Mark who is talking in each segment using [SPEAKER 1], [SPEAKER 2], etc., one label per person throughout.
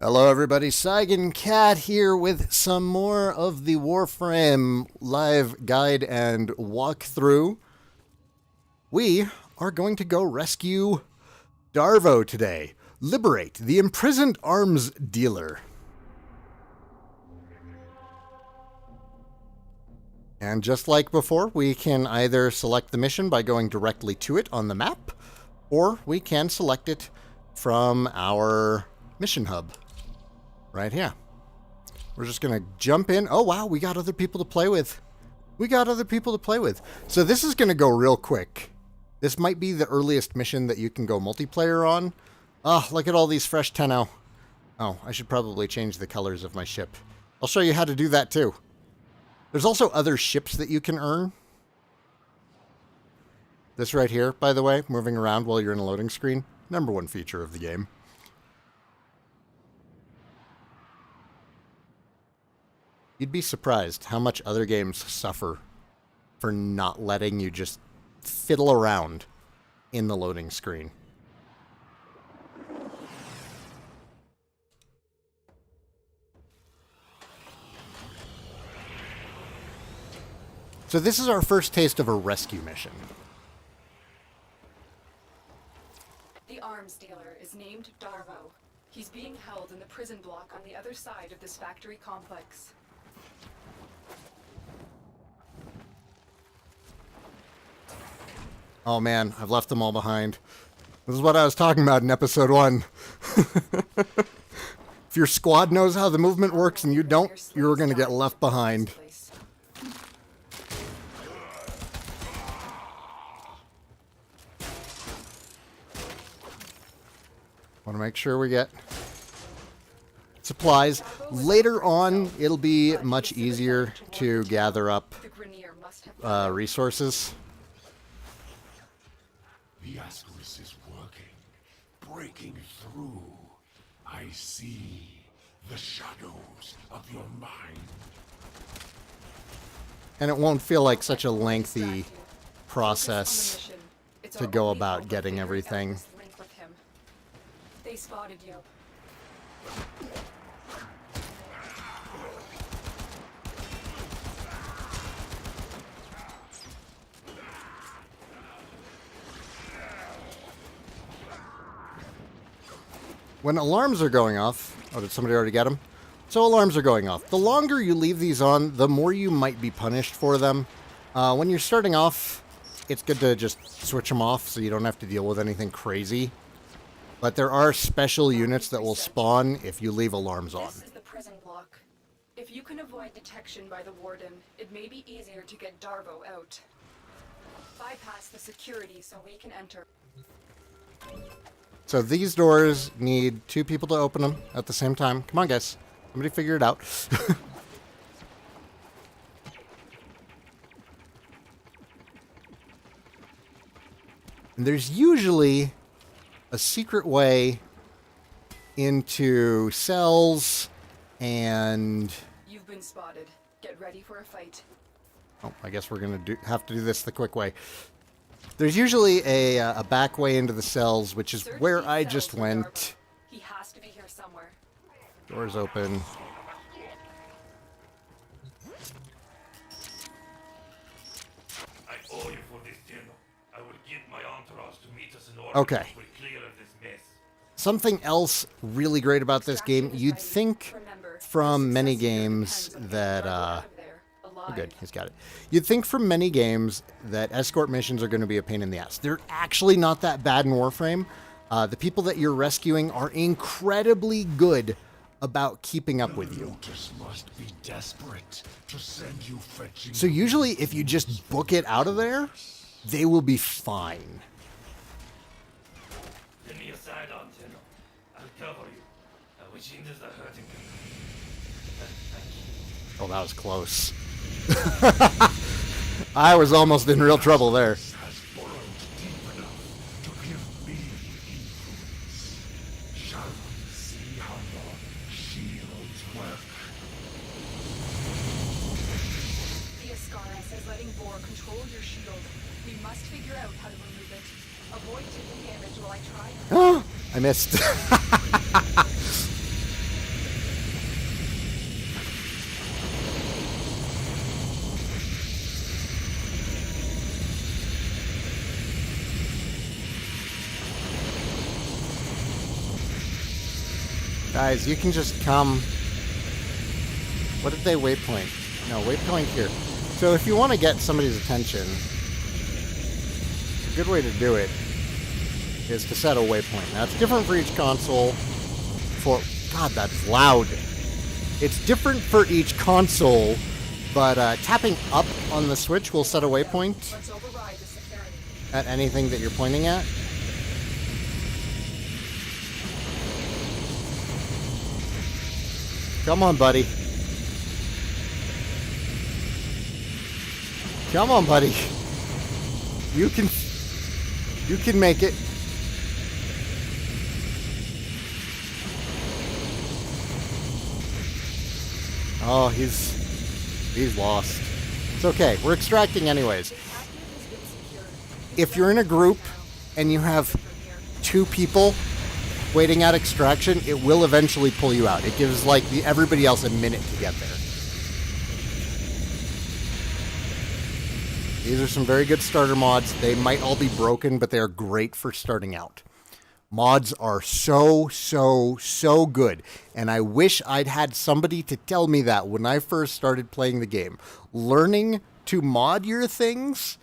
[SPEAKER 1] Hello everybody, Saigan Cat here with some more of the Warframe live guide and walkthrough. We are going to go rescue Darvo today. Liberate the imprisoned arms dealer. And just like before, we can either select the mission by going directly to it on the map, or we can select it from our mission hub. Right here. We're just going to jump in. Oh, wow, we got other people to play with. So this is going to go real quick. This might be the earliest mission that you can go multiplayer on. Oh, look at all these fresh tenno. Oh, I should probably change the colors of my ship. I'll show you how to do that too. There's also other ships that you can earn. This right here, by the way, moving around while you're in a loading screen. #1 feature of the game. You'd be surprised how much other games suffer for not letting you just fiddle around in the loading screen. So this is our first taste of a rescue mission.
[SPEAKER 2] The arms dealer is named Darvo. He's being held in the prison block on the other side of this factory complex.
[SPEAKER 1] Oh man, I've left them all behind. This is what I was talking about in episode 1. If your squad knows how the movement works and you don't, you're going to get left behind. Want to make sure we get supplies. Later on, it'll be much easier to gather up resources.
[SPEAKER 3] The Ascaris is working, breaking through. I see the shadows of your mind.
[SPEAKER 1] And it won't feel like such a lengthy process to go about getting everything.
[SPEAKER 2] They spotted you.
[SPEAKER 1] When alarms are going off... Oh, did somebody already get them? So alarms are going off. The longer you leave these on, the more you might be punished for them. When you're starting off, it's good to just switch them off so you don't have to deal with anything crazy. But there are special units that will spawn if you leave alarms on.
[SPEAKER 2] This is the prison block. If you can avoid detection by the warden, it may be easier to get Darvo out. Bypass the security so we can enter.
[SPEAKER 1] So these doors need 2 people to open them at the same time. Come on, guys. Somebody figure it out. And there's usually a secret way into cells and...
[SPEAKER 2] You've been spotted. Get ready for a fight.
[SPEAKER 1] Oh, I guess we're going to have to do this the quick way. There's usually a back way into the cells, which is where I just went.
[SPEAKER 2] He has to be here somewhere.
[SPEAKER 1] Doors open.
[SPEAKER 3] I owe you for this dinner. I will get my entourage to meet us in order.
[SPEAKER 1] Okay.
[SPEAKER 3] We're clear of this mess.
[SPEAKER 1] Something else really great about this game, you'd think from many games that... Good, he's got it. You'd think from many games that escort missions are going to be a pain in the ass. They're actually not that bad in Warframe. The people that you're rescuing are incredibly good about keeping up with you.
[SPEAKER 3] Must be desperate to send you fetching.
[SPEAKER 1] So usually if you just book it out of there, they will be fine.
[SPEAKER 3] Give me a side on, Tenno. I'll cover you. Which hinders the hurting.
[SPEAKER 1] Oh, that was close. I was almost in real trouble there.
[SPEAKER 3] Has burrowed deep enough to give me peace. Shall we see how your shields work?
[SPEAKER 2] The Ascaris is letting Bor control your shield. We must figure out how to remove it. Avoid taking damage while I try.
[SPEAKER 1] I missed. Guys, you can just come. What did they waypoint? No, waypoint here. So if you want to get somebody's attention, a good way to do it is to set a waypoint. Now, it's different for each console. God, that's loud. It's different for each console, but tapping up on the Switch will set a waypoint at anything that you're pointing at. Come on, buddy. Come on, buddy. You can make it. Oh, he's lost. It's okay. We're extracting anyways. If you're in a group and you have 2 people waiting at extraction, it will eventually pull you out. It gives like everybody else a minute to get there. These are some very good starter mods. They might all be broken, but they are great for starting out. Mods are so good. And I wish I'd had somebody to tell me that when I first started playing the game. Learning to mod your things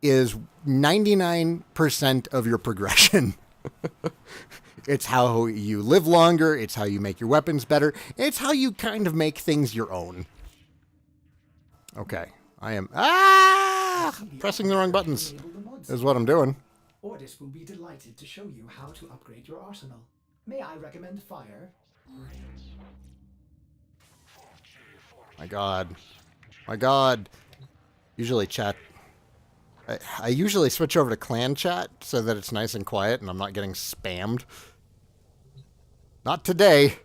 [SPEAKER 1] is 99% of your progression. It's how you live longer. It's how you make your weapons better. It's how you kind of make things your own. Okay. I am... pressing the wrong buttons is what I'm doing.
[SPEAKER 4] Odysee will be delighted to show you how to upgrade your arsenal. May I recommend fire?
[SPEAKER 1] My God. My God. Usually chat... I usually switch over to clan chat so that it's nice and quiet and I'm not getting spammed. Not today.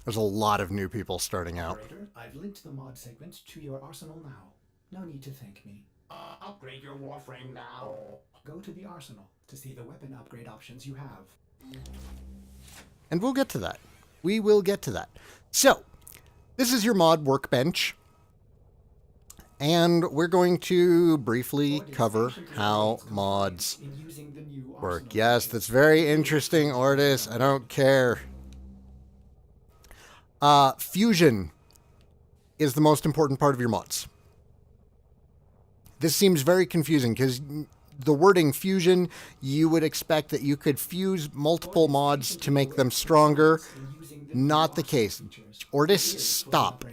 [SPEAKER 1] There's a lot of new people starting out.
[SPEAKER 4] Operator, I've linked the mod segment to your arsenal now. No need to thank me.
[SPEAKER 3] Upgrade your Warframe now.
[SPEAKER 4] Go to the arsenal to see the weapon upgrade options you have.
[SPEAKER 1] And we'll get to that. We will get to that. So, this is your mod workbench. And we're going to briefly cover how mods work. Yes, that's very interesting, Odysee. I don't care. Fusion is the most important part of your mods. This seems very confusing because the wording fusion, you would expect that you could fuse multiple mods to make them stronger. Not the case. Odysee, stop.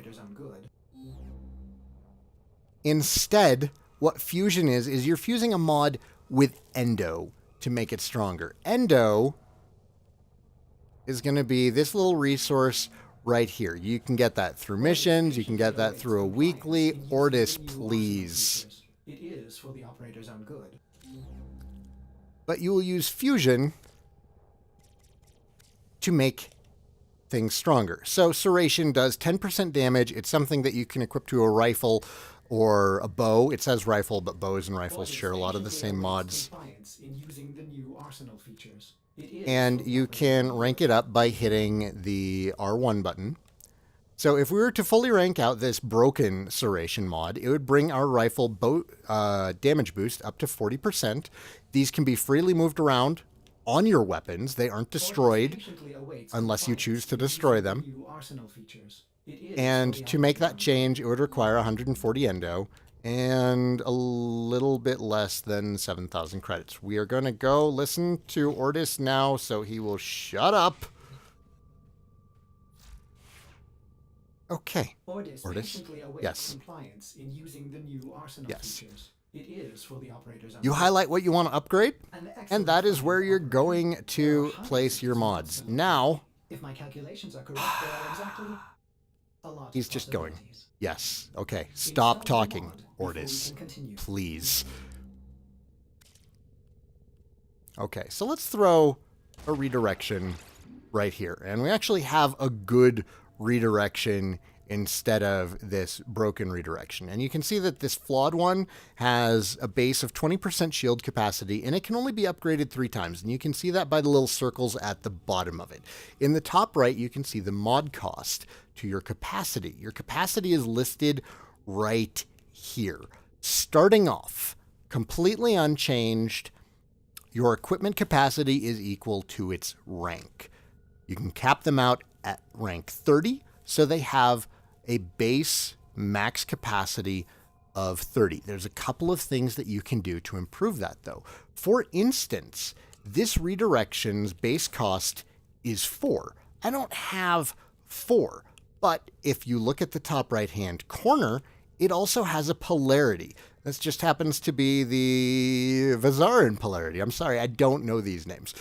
[SPEAKER 1] Instead, what fusion is you're fusing a mod with Endo to make it stronger. Endo is going to be this little resource right here. You can get that through missions. You can get that through a weekly. Odysee, please.
[SPEAKER 4] It is for the operator's own good.
[SPEAKER 1] But you will use fusion to make things stronger. So Serration does 10% damage. It's something that you can equip to a rifle or a bow. It says rifle, but bows and rifles share a lot of the same mods. And you can rank it up by hitting the R1 button. So if we were to fully rank out this broken Serration mod, it would bring our rifle damage boost up to 40%. These can be freely moved around on your weapons. They aren't destroyed unless you choose to destroy them. And to make that change, it would require 140 Endo and a little bit less than 7,000 credits. We are going to go listen to Odysee now, so he will shut up. Okay. Odysee? Yes. Yes.
[SPEAKER 4] It is for the operator's own
[SPEAKER 1] You highlight what you want to upgrade, and that is where you're going to place your mods. Now,
[SPEAKER 4] if my calculations are correct, there are exactly a lot
[SPEAKER 1] he's
[SPEAKER 4] of
[SPEAKER 1] just going.
[SPEAKER 4] possibilities.
[SPEAKER 1] Yes. Okay. Stop talking, Odysee. Please. Okay, so let's throw a redirection right here. And we actually have a good redirection instead of this broken redirection. And you can see that this flawed one has a base of 20% shield capacity, and it can only be upgraded 3 times. And you can see that by the little circles at the bottom of it. In the top right, you can see the mod cost to your capacity. Your capacity is listed right here. Starting off, completely unchanged. Your equipment capacity is equal to its rank. You can cap them out at rank 30, so they have a base max capacity of 30. There's a couple of things that you can do to improve that, though. For instance, this redirection's base cost is 4. I don't have 4, but if you look at the top right-hand corner, it also has a polarity. This just happens to be the Vazarin polarity. I'm sorry, I don't know these names.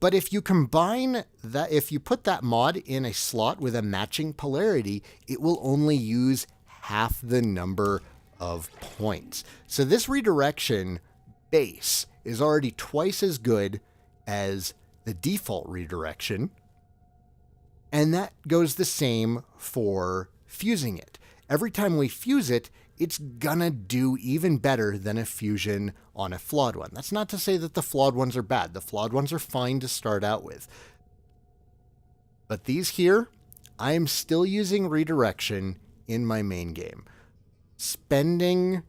[SPEAKER 1] But if you combine that, if you put that mod in a slot with a matching polarity, it will only use half the number of points. So this redirection base is already twice as good as the default redirection. And that goes the same for fusing it. Every time we fuse it, it's gonna do even better than a fusion on a flawed one. That's not to say that the flawed ones are bad. The flawed ones are fine to start out with. But these here, I am still using redirection in my main game. Spending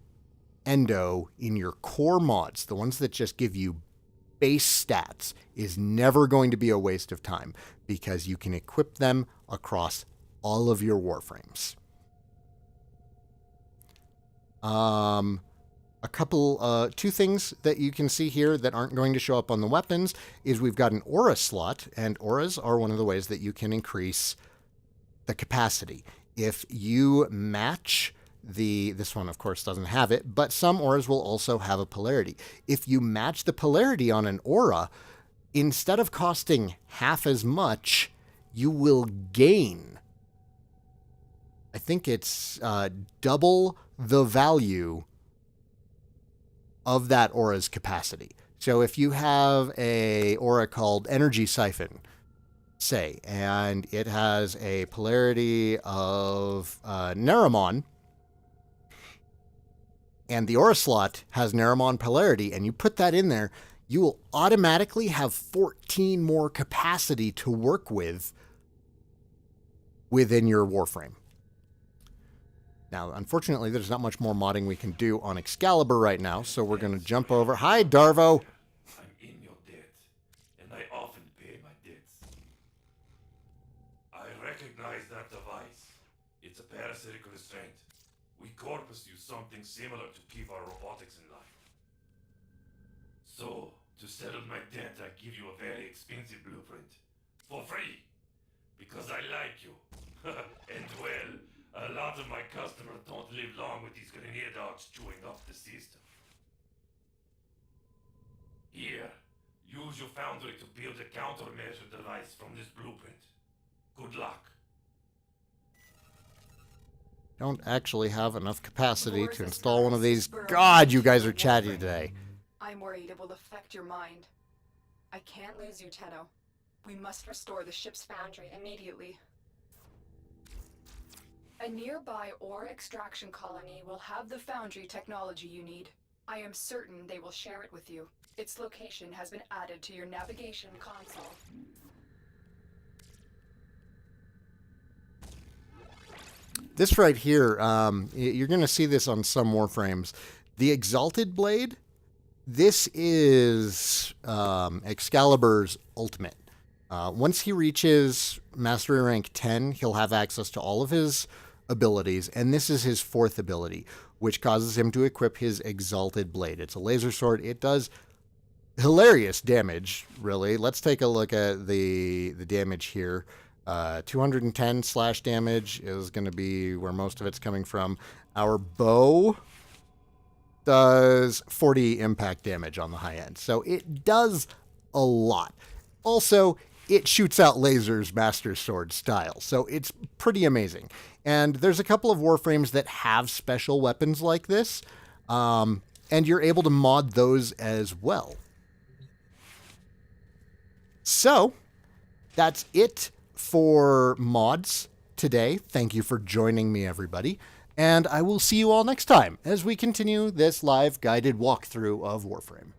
[SPEAKER 1] endo in your core mods, the ones that just give you base stats, is never going to be a waste of time because you can equip them across all of your Warframes. Two things that you can see here that aren't going to show up on the weapons is we've got an aura slot, and auras are one of the ways that you can increase the capacity. If you match this one of course doesn't have it, but some auras will also have a polarity. If you match the polarity on an aura, instead of costing half as much, you will gain, I think it's double the value of that aura's capacity. So if you have a aura called Energy Siphon, say, and it has a polarity of Naramon, and the aura slot has Naramon polarity, and you put that in there, you will automatically have 14 more capacity to work with within your Warframe. Now, unfortunately, there's not much more modding we can do on Excalibur right now, so we're going to jump over. Hi, Darvo!
[SPEAKER 3] I'm in your debt, and I often pay my debts. I recognize that device. It's a parasitic restraint. We corpus use something similar to keep our robotics in line. So, to settle my debt, I give you a very expensive blueprint. For free. Because I like you. And well, a lot of my customers don't live long with these grenade dogs chewing up the system. Here, use your foundry to build a countermeasure device from this blueprint. Good luck.
[SPEAKER 1] Don't actually have enough capacity to install one of these. God, you guys are chatty today.
[SPEAKER 2] I'm worried it will affect your mind. I can't lose you, Tenno. We must restore the ship's foundry immediately. A nearby ore extraction colony will have the foundry technology you need. I am certain they will share it with you. Its location has been added to your navigation console.
[SPEAKER 1] This right here, you're going to see this on some Warframes. The Exalted Blade, this is Excalibur's ultimate. Once he reaches Mastery Rank 10, he'll have access to all of his abilities, and this is his 4th ability, which causes him to equip his Exalted Blade. It's a laser sword. It does hilarious damage, really. Let's take a look at the damage here. 210 slash damage is going to be where most of it's coming from. Our bow does 40 impact damage on the high end, so it does a lot. Also, it shoots out lasers Master Sword style, so it's pretty amazing. And there's a couple of Warframes that have special weapons like this, and you're able to mod those as well. So, that's it for mods today. Thank you for joining me, everybody. And I will see you all next time as we continue this live guided walkthrough of Warframe.